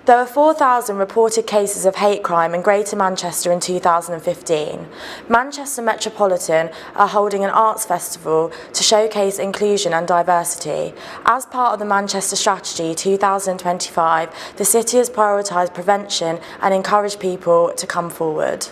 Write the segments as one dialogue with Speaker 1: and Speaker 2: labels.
Speaker 1: There were 4,000 reported cases of hate crime in Greater Manchester in 2015. Manchester Metropolitan are holding an arts festival to showcase inclusion and diversity. As part of the Manchester Strategy 2025, the city has prioritised prevention and encouraged people to come forward.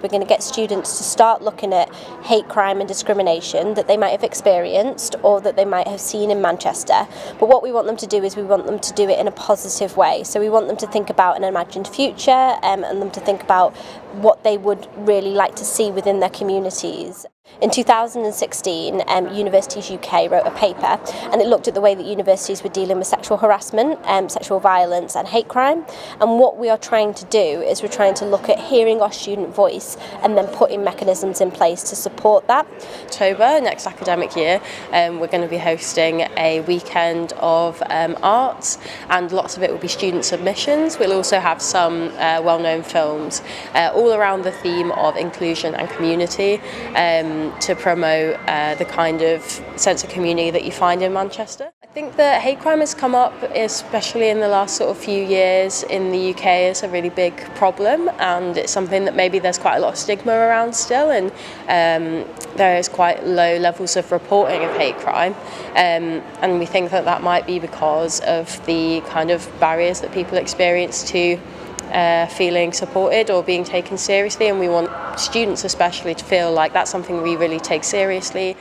Speaker 2: We're going to get students to start looking at hate crime and discrimination that they might have experienced or that they might have seen in Manchester. But what we want them to do is we want them to do it in a positive way. So we want them to think about an imagined future and them to think about what they would really like to see within their communities. In 2016, Universities UK wrote a paper and it looked at the way that universities were dealing with sexual harassment, sexual violence and hate crime. And what we are trying to do is we're trying to look at hearing our student voice and then putting mechanisms in place to support that.
Speaker 3: October, next academic year, we're going to be hosting a weekend of arts, and lots of it will be student submissions. We'll also have some well-known films all around the theme of inclusion and community, to promote the kind of sense of community that you find in Manchester. I think that hate crime has come up, especially in the last sort of few years in the UK, as a really big problem, and it's something that maybe there's quite a lot of stigma around still, and there is quite low levels of reporting of hate crime, and we think that that might be because of the kind of barriers that people experience to feeling supported or being taken seriously, and we want students especially to feel like that's something we really take seriously.